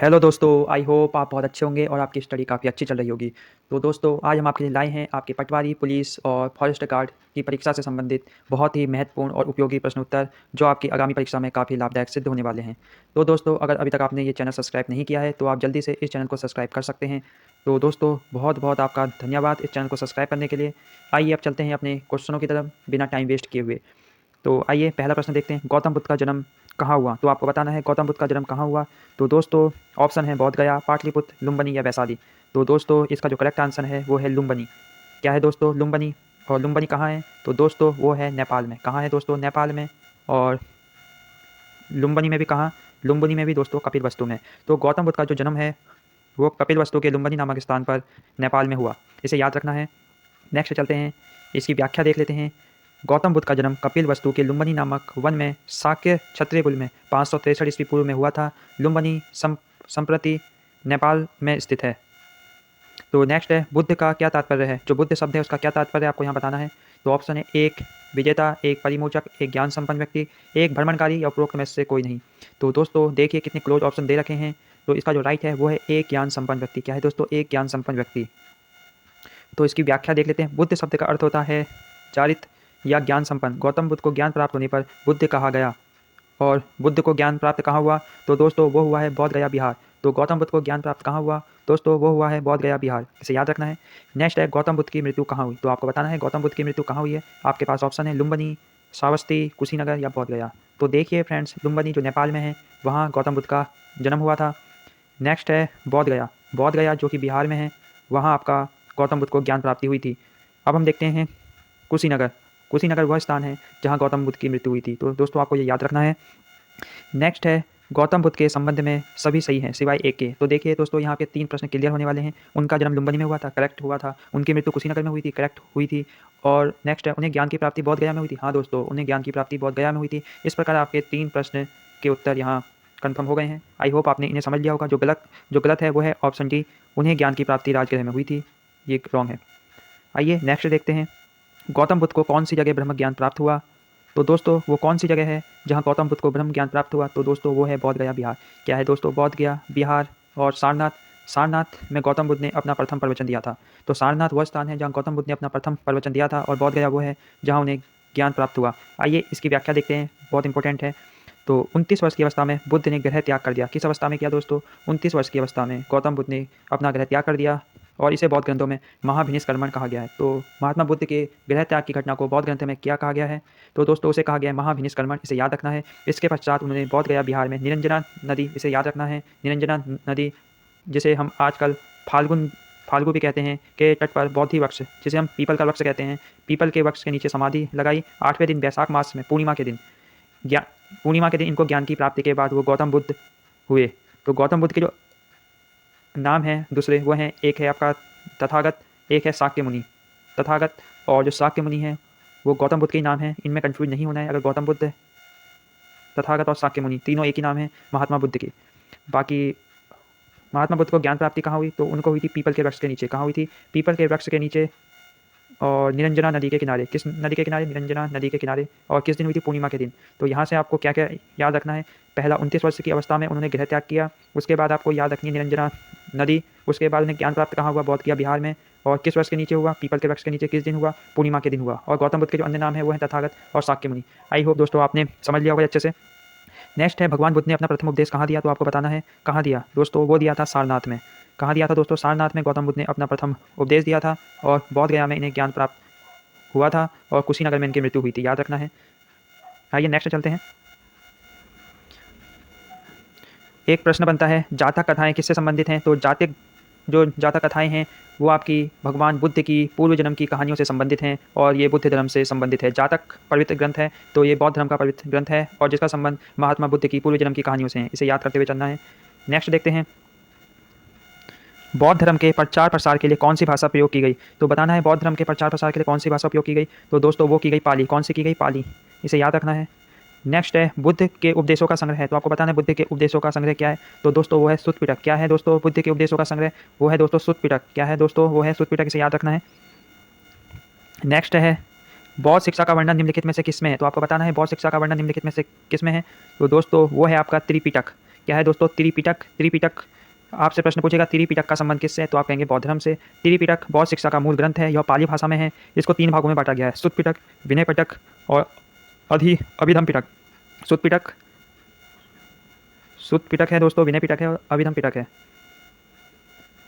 Hello दोस्तों, I hope आप बहुत अच्छे होंगे और आपकी स्टडी काफ़ी अच्छी चल रही होगी। तो दोस्तों, आज हम आपके लिए लाए हैं आपके पटवारी, पुलिस और फॉरेस्ट गार्ड की परीक्षा से संबंधित बहुत ही महत्वपूर्ण और उपयोगी प्रश्न उत्तर, जो आपकी आगामी परीक्षा में काफ़ी लाभदायक सिद्ध होने वाले हैं। तो दोस्तों, अगर अभी तक आपने ये चैनल सब्सक्राइब नहीं किया है, तो आप जल्दी से इस चैनल को सब्सक्राइब कर सकते हैं। तो दोस्तों, बहुत-बहुत आपका धन्यवाद इस चैनल को सब्सक्राइब करने के लिए। आइए अब चलते हैं अपने क्वेश्चनों की तरफ बिना टाइम वेस्ट किए हुए। तो आइए पहला प्रश्न देखते हैं, गौतम बुद्ध का जन्म कहाँ हुआ? तो आपको बताना है गौतम बुद्ध का जन्म कहाँ हुआ। तो दोस्तों, ऑप्शन है बोध गया, पाटलिपुत्र, लुम्बिनी या वैशाली। तो दोस्तों, इसका जो करेक्ट आंसर है वो है लुम्बिनी। क्या है दोस्तों? लुम्बिनी। और लुम्बिनी कहाँ है? तो दोस्तों, वो है नेपाल में। कहाँ है दोस्तों? नेपाल में। और लुम्बिनी में भी कहाँ? लुम्बिनी में भी दोस्तों कपिलवस्तु में। तो गौतम बुद्ध का जो जन्म है वो कपिलवस्तु के लुम्बिनी नामक स्थान पर नेपाल में हुआ। इसे याद रखना है। नेक्स्ट चलते हैं, इसकी व्याख्या देख लेते हैं। गौतम बुद्ध का जन्म कपिलवस्तु के लुम्बिनी नामक वन में शाक्य क्षत्रिय कुल में 563 ईस्वी पूर्व में हुआ था। लुम्बिनी संप्रति नेपाल में स्थित है। तो नेक्स्ट है, बुद्ध का क्या तात्पर्य है? जो बुद्ध शब्द है उसका क्या तात्पर्य आपको यहाँ बताना है। तो ऑप्शन है, एक विजेता, एक परिमोचक, एक ज्ञान संपन्न व्यक्ति, एक भ्रमणकारी या उपरोक्त में से कोई नहीं। तो दोस्तों देखिए कितने क्लोज ऑप्शन दे रखे हैं। तो इसका जो राइट है वो है एक ज्ञान संपन्न व्यक्ति। क्या है दोस्तों? एक ज्ञान संपन्न व्यक्ति। तो इसकी व्याख्या देख लेते हैं। बुद्ध शब्द का अर्थ होता है चारित या ज्ञान संपन्न। गौतम बुद्ध को ज्ञान प्राप्त होने पर बुद्ध कहा गया। और बुद्ध को ज्ञान प्राप्त कहाँ हुआ? तो दोस्तों वो हुआ है बोध गया, बिहार। तो गौतम बुद्ध को ज्ञान प्राप्त कहाँ हुआ? दोस्तों वो हुआ है बोध गया, बिहार। इसे याद रखना है। नेक्स्ट है, गौतम बुद्ध की मृत्यु कहाँ हुई? तो आपको बताना है गौतम बुद्ध की मृत्यु कहाँ हुई है। आपके पास ऑप्शन है लुम्बिनी, श्रावस्ती, कुशीनगर या बोध गया। तो देखिए फ्रेंड्स, लुम्बिनी जो नेपाल में है वहाँ गौतम बुद्ध का जन्म हुआ था। नेक्स्ट है बोध गया। बोध गया जो कि बिहार में है, वहाँ आपका गौतम बुद्ध को ज्ञान प्राप्ति हुई थी। अब हम देखते हैं कुशीनगर। कुशीनगर वह स्थान है जहाँ गौतम बुद्ध की मृत्यु हुई थी। तो दोस्तों आपको ये याद रखना है। नेक्स्ट है, गौतम बुद्ध के संबंध में सभी सही हैं सिवाय एक के। तो देखिए दोस्तों, यहाँ पे 3 प्रश्न क्लियर होने वाले हैं। उनका जन्म लुम्बिनी में हुआ था, करेक्ट हुआ था। उनकी मृत्यु कुशीनगर में हुई थी, करेक्ट हुई थी। और नेक्स्ट है, उन्हें ज्ञान की प्राप्ति बोध गया में हुई थी। हाँ दोस्तों, उन्हें ज्ञान की प्राप्ति बोध गया में हुई थी। इस प्रकार आपके 3 प्रश्न के उत्तर यहाँ कन्फर्म हो गए हैं। आई होप आपने इन्हें समझ लिया होगा। जो गलत है वो है ऑप्शन डी, उन्हें ज्ञान की प्राप्ति राजगृह में हुई थी। ये रॉन्ग है। आइए नेक्स्ट देखते हैं, गौतम बुद्ध को कौन सी जगह ब्रह्म ज्ञान प्राप्त हुआ? तो दोस्तों वो कौन सी जगह है जहाँ गौतम बुद्ध को ब्रह्म ज्ञान प्राप्त हुआ? तो दोस्तों वो है बोध गया, बिहार। क्या है दोस्तों? बोध गया, बिहार। और सारनाथ। सारनाथ में गौतम बुद्ध ने अपना प्रथम प्रवचन दिया था। तो सारनाथ वह स्थान है जहाँ गौतम बुद्ध ने अपना प्रथम प्रवचन दिया था। और बोध गया वो है जहाँ उन्हें ज्ञान प्राप्त हुआ। आइए इसकी व्याख्या देखते हैं, बहुत इंपॉर्टेंट है। तो 29 वर्ष की अवस्था में बुद्ध ने गृह त्याग कर दिया। किस अवस्था में किया दोस्तों? 29 वर्ष की अवस्था में गौतम बुद्ध ने अपना गृह त्याग कर दिया। और इसे बौद्ध ग्रंथों में महाभिनिष्क्रमण कहा गया है। तो महात्मा बुद्ध के गृह त्याग की घटना को बौद्ध ग्रंथ में क्या कहा गया है? तो दोस्तों उसे कहा गया है महाभिनिष्क्रमण। इसे याद रखना है। इसके पश्चात उन्होंने बोध गया, बिहार में निरंजना नदी, इसे याद रखना है, निरंजना नदी, जिसे हम आजकल फाल्गु भी कहते हैं, के तट पर बोधि वृक्ष, जिसे हम पीपल का वृक्ष कहते हैं, पीपल के वृक्ष के नीचे समाधि लगाई। 8वें दिन वैशाख मास में पूर्णिमा के दिन इनको ज्ञान की प्राप्ति के बाद वो गौतम बुद्ध हुए। तो गौतम बुद्ध के जो नाम है दूसरे वो हैं, एक है आपका तथागत, एक है शाक्य मुनि। तथागत और जो शाक्य मुनि है वो गौतम बुद्ध के ही नाम है। इनमें कंफ्यूज नहीं होना है। अगर गौतम बुद्ध, तथागत और शाक्य मुनि तीनों एक ही नाम है महात्मा बुद्ध के। बाकी महात्मा बुद्ध को ज्ञान प्राप्ति कहाँ हुई? तो उनको हुई थी पीपल के वृक्ष के नीचे। कहाँ हुई थी? पीपल के वृक्ष के नीचे और निरंजना नदी के किनारे। किस नदी के किनारे? निरंजना नदी के किनारे। और किस दिन हुई थी? पूर्णिमा के दिन। तो यहाँ से आपको क्या क्या याद रखना है। पहला, 29 वर्ष की अवस्था में उन्होंने गृह त्याग किया। उसके बाद आपको याद रखनी है निरंजना नदी। उसके बाद उन्हें ज्ञान प्राप्त कहाँ हुआ? बोध गया, बिहार में। और किस वर्ष के नीचे हुआ? पीपल के वृक्ष के नीचे। किस दिन हुआ? पूर्णिमा के दिन हुआ। और गौतम बुद्ध के जो अन्य नाम है वो है तथागत और शाक्य मुनि। आई होप दोस्तों आपने समझ लिया होगा अच्छे से। नेक्स्ट है, भगवान बुद्ध ने अपना प्रथम उपदेश कहाँ दिया? तो आपको बताना है कहाँ दिया दोस्तों। वो दिया था सारनाथ में। कहाँ दिया था दोस्तों? सारनाथ में गौतम बुद्ध ने अपना प्रथम उपदेश दिया था। और बोध गया में इन्हें ज्ञान प्राप्त हुआ था। और कुशीनगर में इनकी मृत्यु हुई थी। याद रखना है। आइए नेक्स्ट चलते हैं। एक प्रश्न बनता है, जातक कथाएं किससे संबंधित हैं? तो जातक कथाएं हैं वो आपकी भगवान बुद्ध की पूर्व जन्म की कहानियों से संबंधित हैं। और ये बुद्ध धर्म से संबंधित है। जातक पवित्र ग्रंथ है, तो ये बौद्ध धर्म का पवित्र ग्रंथ है और जिसका संबंध महात्मा बुद्ध की पूर्व जन्म की कहानियों से है। इसे याद करते हुए चलना है। नेक्स्ट देखते हैं, बौद्ध धर्म के प्रचार प्रसार के लिए कौन सी भाषा प्रयोग की गई? तो बताना है बौद्ध धर्म के प्रचार प्रसार के लिए कौन सी भाषा उपयोग की गई? तो दोस्तों वो की गई पाली। कौन सी की गई? पाली। इसे याद रखना है। नेक्स्ट है, बुद्ध के उपदेशों का संग्रह है। तो आपको बताना है बुद्ध के उपदेशों का संग्रह क्या है? तो दोस्तों वो है सुत्त पिटक। क्या है दोस्तों बुद्ध के उपदेशों का संग्रह? वो है दोस्तों सुत्त पिटक। क्या है दोस्तों? वो है सुत्त पिटक। इसे याद रखना है। नेक्स्ट है, बौद्ध शिक्षा का वर्णन निम्नलिखित में से किस में है? तो आपको बताना है बौद्ध शिक्षा का वर्णन निम्नलिखित में से किस में है? तो दोस्तों वो है आपका त्रिपिटक। क्या है दोस्तों, त्रिपिटक। त्रिपिटक आपसे प्रश्न पूछेगा त्रिपिटक का संबंध किससे है, तो आप कहेंगे बौद्ध धर्म से। त्रिपिटक बौद्ध शिक्षा का मूल ग्रंथ है। यह पाली भाषा में है। इसको 3 भागों में बांटा गया है, सुत्त पिटक, विनय पिटक और अभिधम पिटक। सुत्त पिटक, सुत्त पिटक है दोस्तों, विनय पिटक है और अभिधम पिटक है।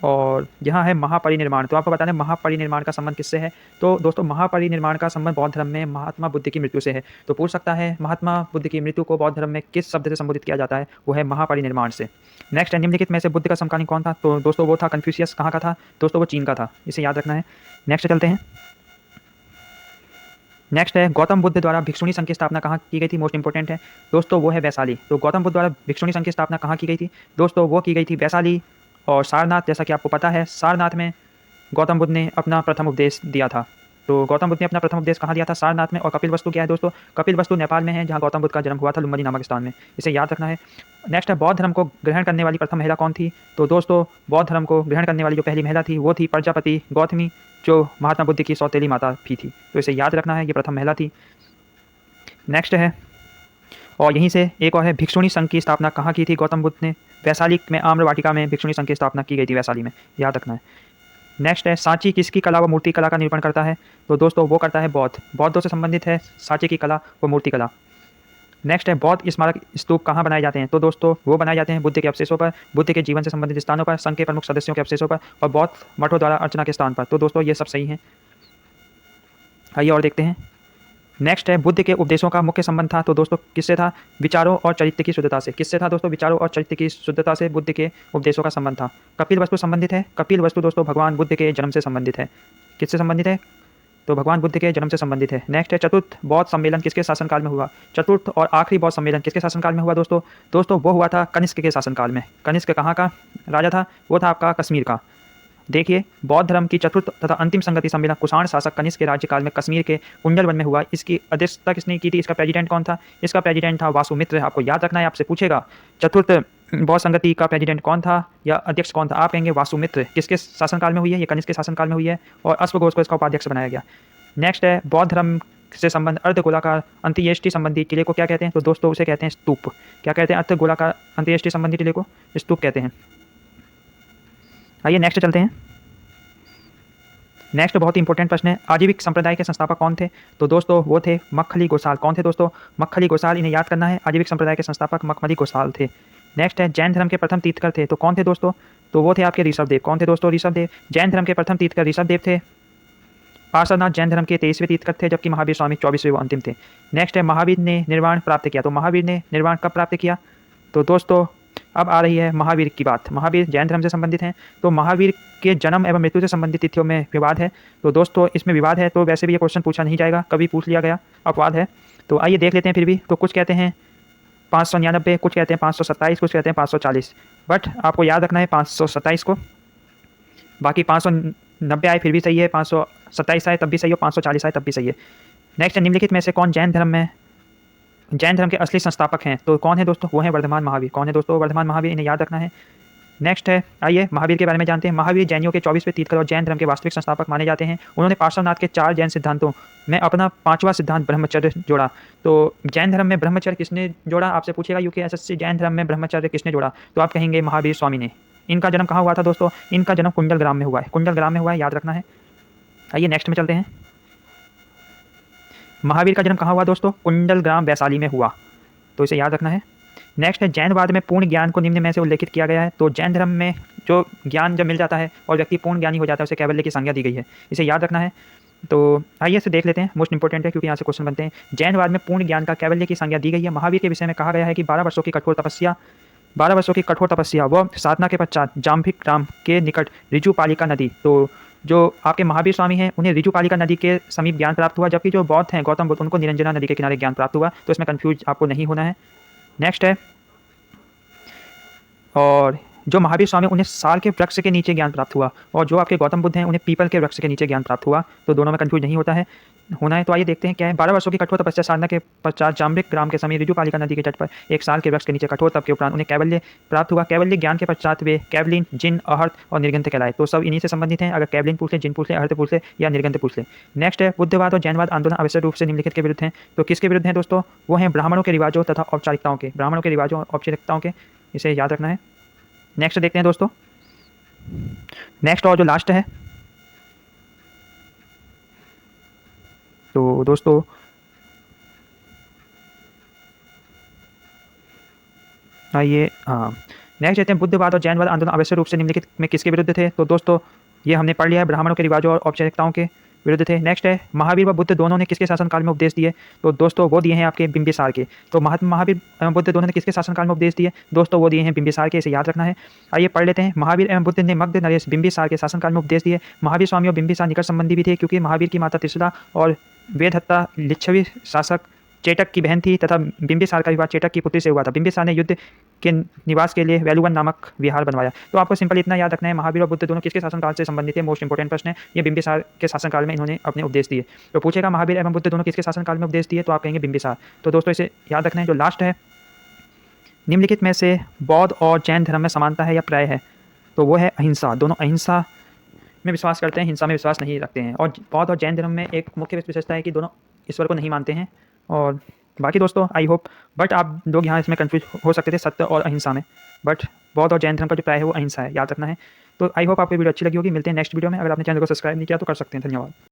और यहाँ है महापरिनिर्वाण। तो आपको बताना है महापरिनिर्वाण का संबंध किससे है। तो दोस्तों महापरिनिर्वाण का संबंध बौद्ध धर्म में महात्मा बुद्ध की मृत्यु से है। तो पूछ सकता है महात्मा बुद्ध की मृत्यु को बौद्ध धर्म में किस शब्द से संबोधित किया जाता है, वो है महापरिनिर्वाण से। नेक्स्ट है निम्नलिखित में से बुद्ध का समकालीन कौन था। तो दोस्तों वो था कन्फ्यूशियस। कहाँ का था दोस्तों, वो चीन का था, इसे याद रखना है। नेक्स्ट चलते हैं। नेक्स्ट है गौतम बुद्ध द्वारा भिक्षुणी संघ की स्थापना कहाँ की गई थी, मोस्ट इंपॉर्टेंट है दोस्तों, वो है वैशाली। तो गौतम बुद्ध द्वारा भिक्षुणी संघ की स्थापना कहाँ की गई थी दोस्तों, वो की गई थी वैशाली और सारनाथ। जैसा कि आपको पता है सारनाथ में गौतम बुद्ध ने अपना प्रथम उपदेश दिया था। तो गौतम बुद्ध ने अपना प्रथम उपदेश कहाँ दिया था, सारनाथ में। और कपिलवस्तु क्या है दोस्तों, कपिलवस्तु नेपाल में है, जहाँ गौतम बुद्ध का जन्म हुआ था, लुम्बिनी नामक स्थान में, इसे याद रखना है। नेक्स्ट है बौद्ध धर्म को ग्रहण करने वाली प्रथम महिला कौन थी। तो दोस्तों बौद्ध धर्म को ग्रहण करने वाली जो पहली महिला थी वो थी प्रजापति गौतमी, जो महात्मा बुद्ध की सौतेली माता भी थी। तो इसे याद रखना है, ये प्रथम महिला थी। नेक्स्ट है, और यहीं से एक और है, भिक्षुणी संघ की स्थापना कहाँ की थी गौतम बुद्ध ने, वैशाली में आम्र वाटिका में भिक्षुणी संघ की स्थापना की गई थी, वैशाली में, याद रखना है। नेक्स्ट है सांची किसकी कला व मूर्ति कला का निरूपण करता है। तो दोस्तों वो करता है बौद्ध, बौद्धों से संबंधित है सांची की कला व मूर्ति कला। नेक्स्ट है बौद्ध स्मारक स्तूप कहाँ बनाए जाते हैं। तो दोस्तों वो बनाए जाते हैं बुद्ध के अवशेषों पर, बुद्ध के जीवन से संबंधित स्थानों पर, संघ के प्रमुख सदस्यों के अवशेषों पर और बौद्ध मठों द्वारा अर्चना के स्थान पर। तो दोस्तों ये सब सही हैं। आइए और देखते हैं। नेक्स्ट है बुद्ध के उपदेशों का मुख्य संबंध था। तो दोस्तों किससे था, विचारों और चरित्र की शुद्धता से। किससे था दोस्तों, विचारों और चरित्र की शुद्धता से बुद्ध के उपदेशों का संबंध था। कपिल वस्तु संबंधित है। कपिल वस्तु दोस्तों भगवान बुद्ध के जन्म से संबंधित है। किससे संबंधित है, तो भगवान बुद्ध के जन्म से संबंधित है। नेक्स्ट है चतुर्थ बौद्ध सम्मेलन किसके शासनकाल में हुआ। चतुर्थ और आखिरी बौद्ध सम्मेलन किसके शासनकाल में हुआ दोस्तों वो हुआ था कनिष्क के शासनकाल में। कनिष्क कहाँ का राजा था, वो था आपका कश्मीर का। देखिए बौद्ध धर्म की चतुर्थ तथा अंतिम संगति सम्मेलन कुषाण शासक कनिष्क के राज्यकाल में कश्मीर के कुंडल वन में हुआ। इसकी अध्यक्षता किसने की थी, इसका प्रेसिडेंट कौन था, इसका प्रेसिडेंट था वासुमित्र। आपको याद रखना है, आपसे पूछेगा चतुर्थ बौद्ध संगति का प्रेसिडेंट कौन था या अध्यक्ष कौन था, आप कहेंगे वासुमित्र। किसके शासनकाल में हुई है, ये कनिष्क के शासनकाल में हुई है और अश्वघोष को इसका उपाध्यक्ष बनाया गया। नेक्स्ट है बौद्ध धर्म से संबंध अर्धगोलाकार अंत्येष्टि संबंधी किले को क्या कहते हैं। तो दोस्तों उसे कहते हैं स्तूप। क्या कहते हैं, अर्धगोलाकार अंत्येष्टि संबंधी किले को स्तूप कहते हैं। आइए नेक्स्ट चलते हैं। नेक्स्ट बहुत ही इंपॉर्टेंट प्रश्न है, आजीविक संप्रदाय के संस्थापक कौन थे। तो दोस्तों वो थे मक्खली गोसाल। कौन थे दोस्तों, मक्खली गोसाल, इन्हें याद करना है। आजीविक संप्रदाय के संस्थापक मक्खली गोसाल थे। नेक्स्ट है जैन धर्म के प्रथम तीर्थकर थे। तो कौन थे दोस्तों, तो वो थे आपके ऋषभदेव। कौन थे दोस्तों, ऋषभदेव। जैन धर्म के प्रथम तीर्थकर ऋषभदेव थे। पार्श्वनाथ जैन धर्म के 23वें तीर्थकर थे, जबकि महावीर स्वामी 24वें व अंतिम थे। नेक्स्ट है महावीर ने निर्वाण प्राप्त किया। तो महावीर ने निर्वाण कब प्राप्त किया। तो दोस्तों अब आ रही है महावीर की बात। महावीर जैन धर्म से संबंधित हैं, तो महावीर के जन्म एवं मृत्यु से संबंधित तिथियों में विवाद है। तो दोस्तों इसमें विवाद है, तो वैसे भी ये क्वेश्चन पूछा नहीं जाएगा, कभी पूछ लिया गया, अपवाद है। तो आइए देख लेते हैं फिर भी। तो कुछ कहते हैं 599, कुछ कहते हैं 527, कुछ कहते हैं 540, बट आपको याद रखना है 527 को। बाकी 590 आए फिर भी सही है, 527 आए तब भी सही है, 540 आए तब भी सही है। नेक्स्ट निम्नलिखित में से कौन जैन धर्म के असली संस्थापक हैं। तो कौन है दोस्तों, वो है वर्धमान महावीर। कौन है दोस्तों, वर्धमान महावीर, इन्हें याद रखना है। नेक्स्ट है, आइए महावीर के बारे में जानते हैं। महावीर जैनियों के 24वें तीर्थकर और जैन धर्म के वास्तविक संस्थापक माने जाते हैं। उन्होंने पार्श्वनाथ के 4 जैन सिद्धांतों में अपना 5वां सिद्धांत ब्रह्मचर्य जोड़ा। तो जैन धर्म में ब्रह्मचर्य किसने जोड़ा, आपसे पूछेगा यूपीएससी, जैन धर्म में ब्रह्मचर्य किसने जोड़ा, तो आप कहेंगे महावीर स्वामी ने। इनका जन्म कहाँ हुआ था दोस्तों, इनका जन्म कुंडल ग्राम में हुआ है। कुंडल ग्राम में हुआ है, याद रखना है। आइए नेक्स्ट में चलते हैं। महावीर का जन्म कहाँ हुआ दोस्तों, कुंडल ग्राम वैशाली में हुआ, तो इसे याद रखना है। नेक्स्ट है जैनवाद में पूर्ण ज्ञान को निम्न में से उल्लेखित किया गया है। तो जैन धर्म में जो ज्ञान जब मिल जाता है और व्यक्ति पूर्ण ज्ञानी हो जाता है, उसे कैवल्य की संज्ञा दी गई है, इसे याद रखना है। तो आइए इसे देख लेते हैं, मोस्ट इंपॉर्टेंट है क्योंकि यहाँ से क्वेश्चन बनते हैं। जैनवाद में पूर्ण ज्ञान का कैवल्य की संज्ञा दी गई है। महावीर के विषय में कहा गया है कि 12 वर्षों की कठोर तपस्या व साधना के पश्चात जाम्भिक ग्राम के निकट ऋजुपालिका नदी, तो जो आपके महावीर स्वामी हैं उन्हें ऋजुपालिका नदी के समीप ज्ञान प्राप्त हुआ, जबकि जो बौद्ध हैं गौतम बुद्ध उनको निरंजना नदी के किनारे ज्ञान प्राप्त हुआ। तो इसमें कन्फ्यूज आपको नहीं होना है। नेक्स्ट है, और जो महावीर स्वामी उन्हें साल के वृक्ष के नीचे ज्ञान प्राप्त हुआ, और जो आपके गौतम बुद्ध हैं उन्हें पीपल के वृक्ष के नीचे ज्ञान प्राप्त हुआ। तो दोनों में कन्फ्यूज नहीं होना है। तो आइए देखते हैं क्या है। 12 वर्षों की कठोर तपस्या साधना के पश्चात जाम्भिक ग्राम के समीप ऋजुपालिका नदी के तट पर एक साल के वृक्ष के नीचे कठोर तप के उपरांत उन्हें कैवल्य प्राप्त हुआ। कैवल्य ज्ञान के पश्चात वे कैवलिन, जिन, अहर्त और निर्गंत कहलाए। तो सब इन्हीं से संबंधित हैं। अगर कैवलिन पूछ ले, जिन पूछ ले, अहर्त पूछ ले या निर्गंत पूछ ले। नेक्स्ट है, बुद्धवाद और जैनवाद आंदोलन आवश्यक रूप से निम्नलिखित के विरुद्ध हैं। तो किसके विरुद्ध हैं दोस्तों, वो हैं ब्राह्मणों के रिवाजों तथा औपचारिकताओं के। ब्राह्मणों के रिवाजों और औपचारिकताओं के। इसे याद रखना है। नेक्स्ट देखते हैं दोस्तों, नेक्स्ट और जो लास्ट है, तो दोस्तों आइए नेक्स्ट देखते हैं, बुद्धवाद और जैनवाद आंदोलन आवश्यक रूप से निम्नलिखित में किसके विरुद्ध थे। तो दोस्तों ये हमने पढ़ लिया है, ब्राह्मणों के रिवाजों और औपचारिकताओं के विरुद्ध थे। नेक्स्ट है, महावीर व बुद्ध दोनों ने किसके शासनकाल में उपदेश दिए। तो दोस्तों वो दिए हैं आपके बिंबिसार के। तो महावीर एवं बुद्ध दोनों ने किसके शासनकाल में उपदेश दिए। दोस्तों वो दिए हैं बिंबिसार के, इसे याद रखना है। आइए पढ़ लेते हैं, महावीर एवं बुद्ध ने मगध नरेश बिंबिसार के शासनकाल में उपदेश दिए। महावीर स्वामी और बिंबिसार निकट संबंधी भी थे, क्योंकि महावीर की माता त्रिशला और वेदहत्ता लिच्छवी शासक चेटक की बहन थी तथा बिंबिसार का विवाह चेटक की पुत्री से हुआ था। बिंबिसार ने युद्ध के निवास के लिए वेलुवन नामक विहार बनवाया। तो आपको सिंपल इतना याद रखना है, महावीर और बुद्ध दोनों किसके शासनकाल से संबंधित है। मोस्ट इंपोर्टेंट प्रश्न है, ये बिंबिसार के शासनकाल में इन्होंने अपने उपदेश दिए। तो पूछेगा महावीर एवं बुद्ध दोनों किसके शासनकाल में उपदेश दिए, तो आप कहेंगे बिंबिसार। तो दोस्तों इसे याद रखना है। जो लास्ट है, निम्नलिखित में से बौद्ध और जैन धर्म में समानता है या प्राय है। तो वो है अहिंसा। दोनों अहिंसा में विश्वास करते हैं, हिंसा में विश्वास नहीं रखते हैं। और बौद्ध और जैन धर्म में एक मुख्य विशेषता है कि दोनों ईश्वर को नहीं मानते हैं। और बाकी दोस्तों आई होप, बट आप लोग यहाँ इसमें कंफ्यूज हो सकते थे सत्य और अहिंसा में, बट बौद्ध और जैन धर्म का जो प्राय है वो अहिंसा है, याद रखना है। तो आई होप आपको वीडियो अच्छी लगी होगी। मिलते हैं नेक्स्ट वीडियो में। अगर आपने चैनल को सब्सक्राइब नहीं किया तो कर सकते हैं। धन्यवाद।